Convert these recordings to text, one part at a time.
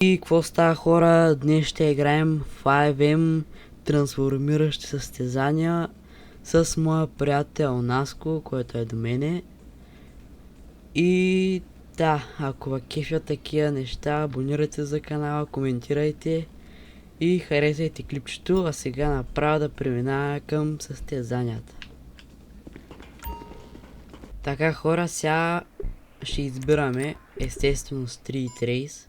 И какво става, хора? Днес ще играем 5M трансформиращи състезания с моя приятел Наско, който е до мене. И да, ако ви кефят такива неща, абонирайте за канала, коментирайте и харесайте клипчето, а сега направо да преминаваме към състезанията. Така, хора, сега ще избираме естествено Street Race.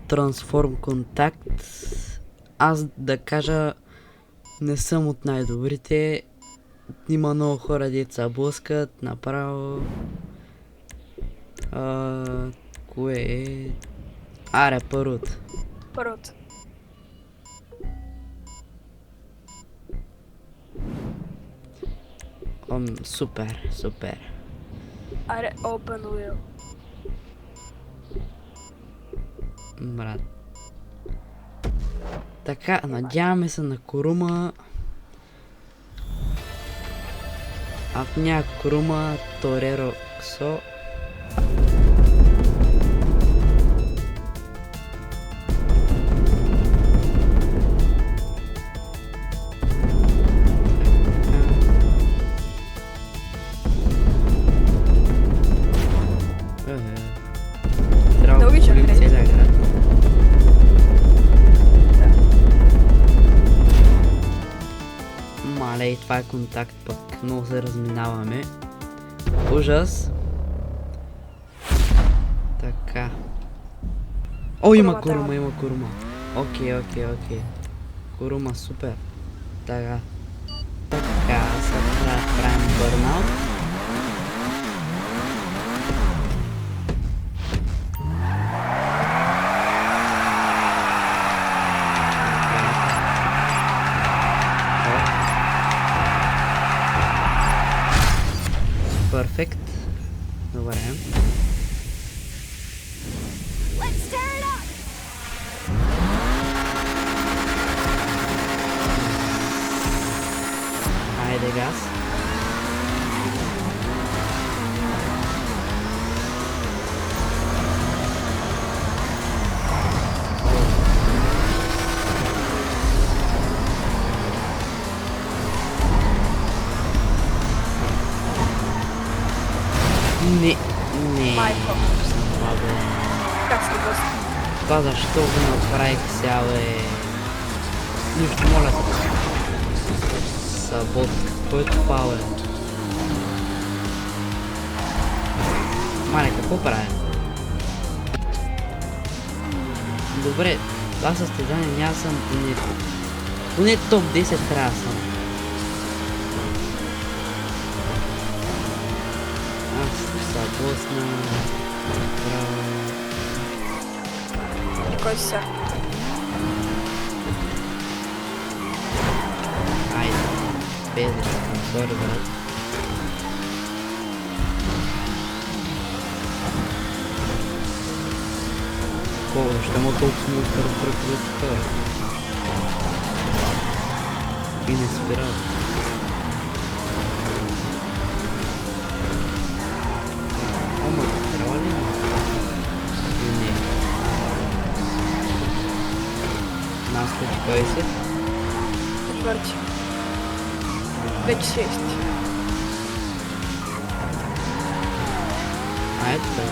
Трансформ контакт. Аз да кажа, не съм от най-добрите. Има много хора, деца блъскат направо. Кое е? Аре, първото. Първото. Супер, супер. Аре, open wheel. Брат. Така, надяваме се на Курума. Ако няма Курума, Тореро Ксо. Трябва да обичам обиколим Крейзи. целия град. Мале, и това е контакт, пък много се разминаваме. Ужас. Така. О, има Курума, има Курума. Окей. Курума, супер. Така. Така, сега да правим бърнаут. Перфект. Добре. Айде газ. Не. Майко. Как се бъс? Това защо го направих сега, бе? Нищо, моля те. Сабот. Кой е това, бе? Мале, какво правя? Добре, това състезание няма да съм поне топ 10 трябва да съм. Аз се блъсна. Кой си сега? Айде, без да се консори, брат. Ще му толкова му пръкват така, бе. И не спирал. Ама, трябва ли? Не. Наско, кой си? Четвърти. Вече шести. Ето бе.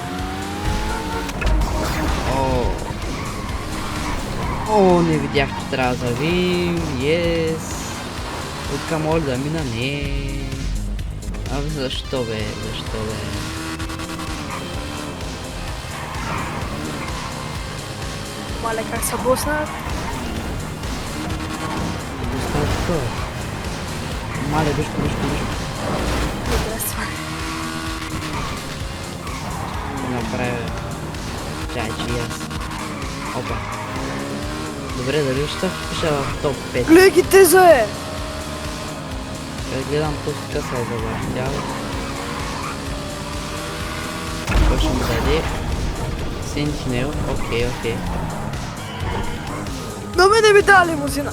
Не видях, че трябва да завим. Yes. Тук моля да мина, не. Абе, защо бе? Мале, как се блъснах? Мале, вижко. Интересно. Направя чайчи аз. Опа. Добре, дали ще впиша в топ 5? Гледай ги теза, е! Ще гледам тук къса е завъртял. Кой ще му даде? Сентинел, окей. Но ме не ми дава лимузина.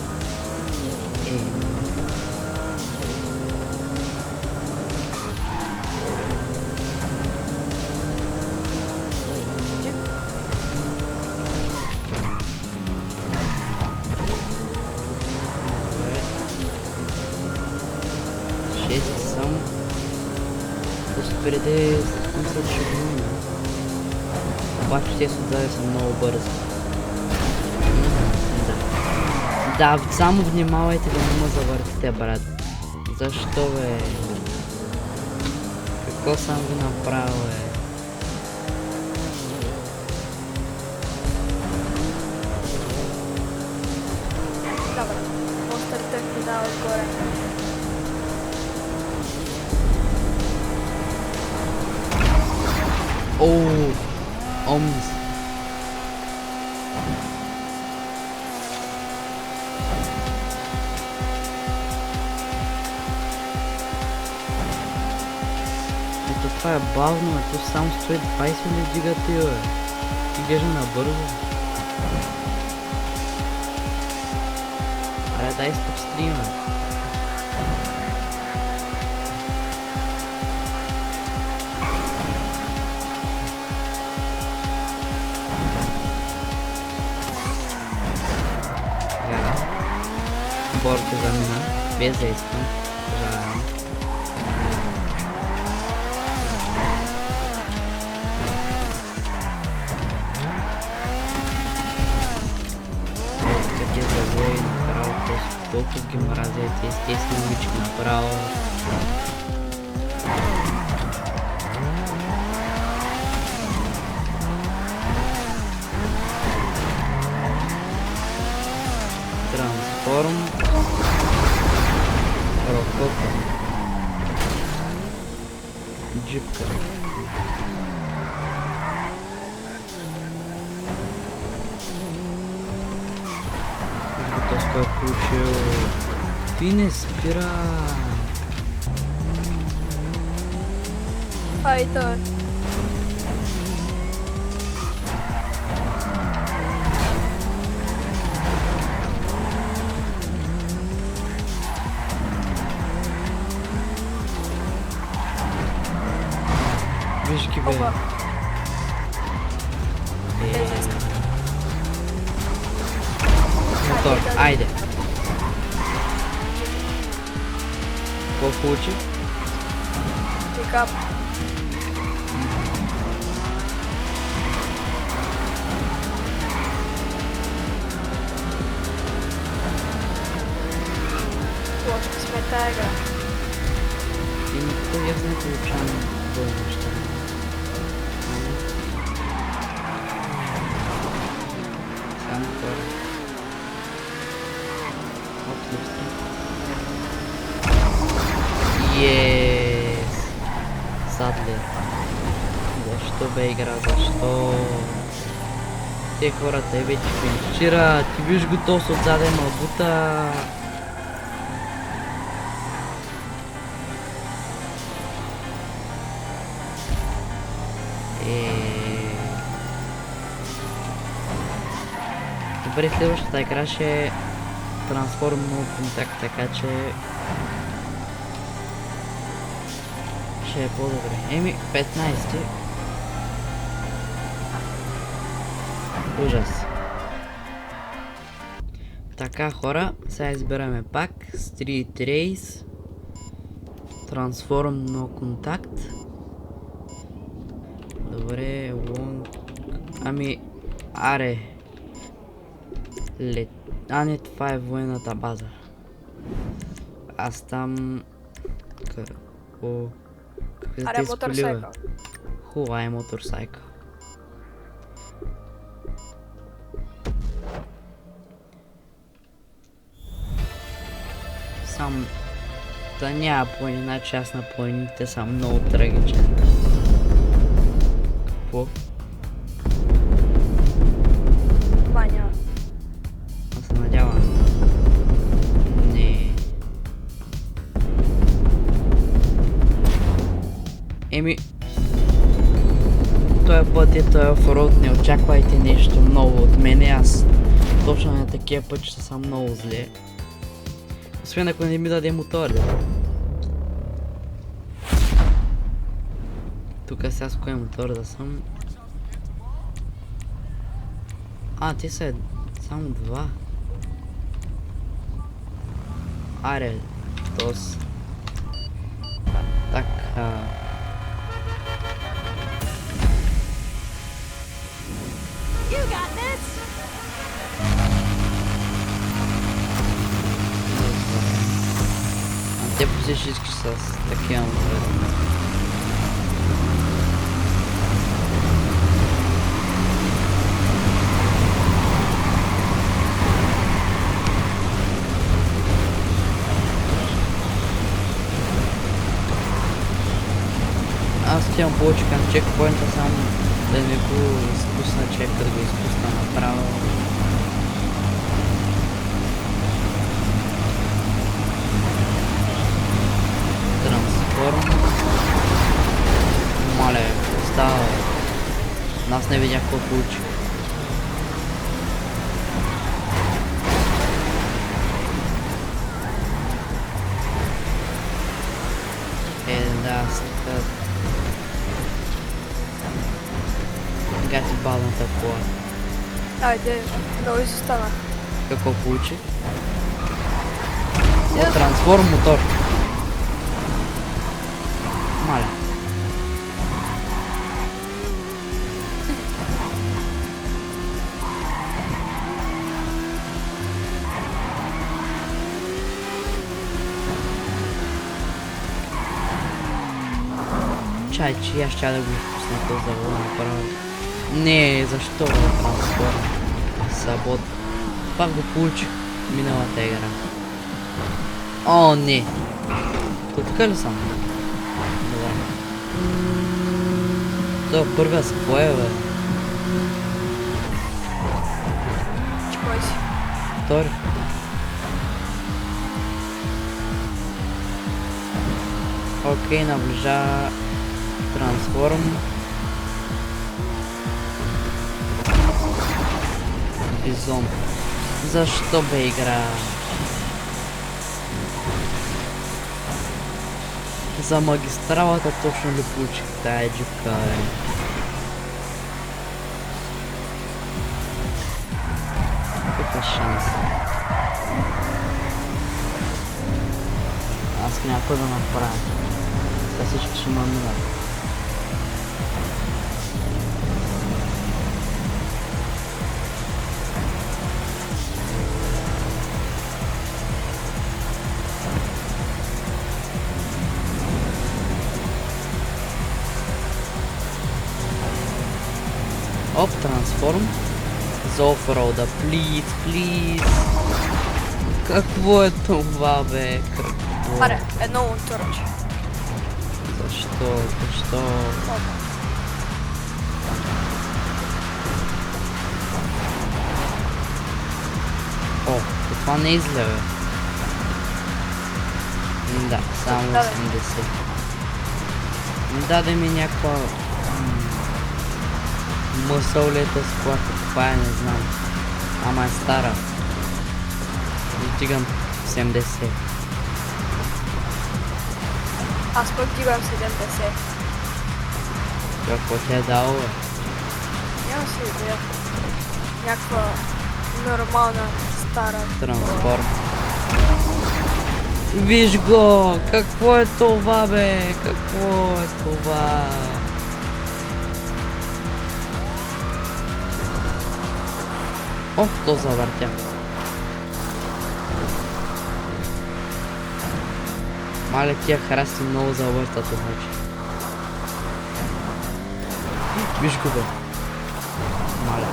преди мисля, че го има. Обаче те отзади са много бързи. Да, само внимавайте да не ме завъртите, брат. Защо, бе? Какво съм ви направил, бе? Dobra, postarte mi dał górę. Оу, омс. Ето това е бавно, ето само 120 ми вдигате, бе. Ти гежа набързо. Аре, дай стоп стрима. Борка замина, без да искам. Жалявам. Къде завои направо толкова ги мразят, естествено мички направо. Трансформ. Рококо. Джипка. Тоска получил. Ти не спира. Ай, то. Виж ги, бе. Оба. Мотор, айде. Какво получи? Пикап. Лошо сме тая игра. И никога аз не получавам това неща. Само хора. Отлично. Yes! Садлер. Защо бе игра? Защо? Те хората вече финишират. Ти виж го то с отзаде малбута. Добре, следващата игра ще е трансформно контакт, така че ще е по-добре. Еми, 15-ти. Ужас. Така, хора, сега избираме пак Street Race, Transform No Contact. Добре, Long... Ами, аре. А, не, това е военната база. Аз там... Какво... Аре, моторсайкъл. Хубава е моторсайкъл. Сам... Да няма планина, част на планините са много трагичен. Какво? Ваня. Аз се надявам. Не. Еми... Този път е този оффроуд, не очаквайте нещо много от мене, аз точно на такива пътища съм много зле. Освен ако не ми даде мотор. Тук сега с кой мотор да съм. А, те са само два. Аре, тос. Така. You got this. Те по всички с такива мотори. Аз отивам повече към чекпоинта, само да не го изпусна чек, да го изпусна направо. Трансформ. Мале, става. Нас не видях какво получи. Да, стъп. Гати бавната кола. Айде, много изостана. Какво получи? Трансформ мотор. Маля. Чай, че аз ще да го изпусна този завод направо. Не, защо трансформ? Сабот. Пак го получих миналата игра. О, не. То така ли съм? Добре. То първия с кое, бе? Кой си? Втори. Окей, наближа трансформ. Бизон. Защо бе игра? За магистралата точно ли получих тая джипка, бе? Какъв шанс? Аз няма да направя. Сега всички ще ме минат. Оп, трансформ. За оффроуда, please. Какво е това, бе? Какво? Аре, едно моторче. Защо? О, това не изле, бе. Да, само 80. Даде ми някаква мъсъллета с колата, каква е, не знам. Ама е стара. Дигам 70. Аз пък дигам 70. Какво ти е дало, бе? Няма си идея. Някаква нормална, стара. Трансформ. Виж го! Какво е това, бе? Какво е това? О, то завъртя. Мале, тия храсти много завъртат, значи. Виж го, бе. Мале.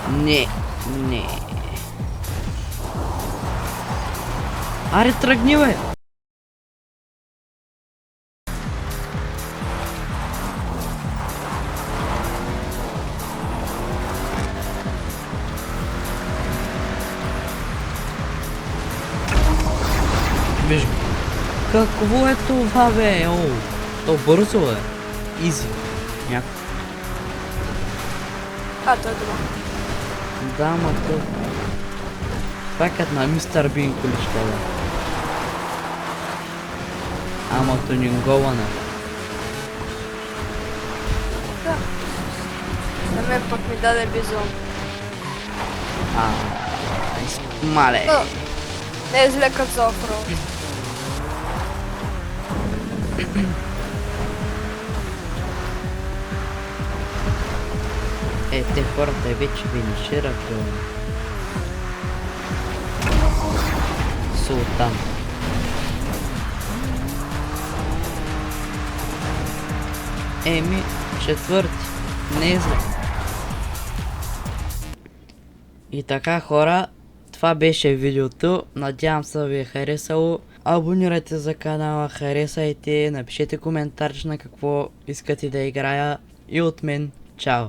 Не. Аре, тръгни, бе! Виж го. Какво е това, бе? О, то бързо е. Изи. Някакво. Той е дома. Да, ма то... Това е като на Мистер Бин количка, бе. Ама тунингована. Да. На мен пък ми даде бизон. Мале. Не е зле като за оффроуд. Вижте, хората вече финишират Султан. Еми, четвърти. Не знам. И така, хора, това беше видеото. Надявам се ви е харесало. Абонирайте за канала, харесайте, напишете коментар на какво искате да играя. И от мен, чао!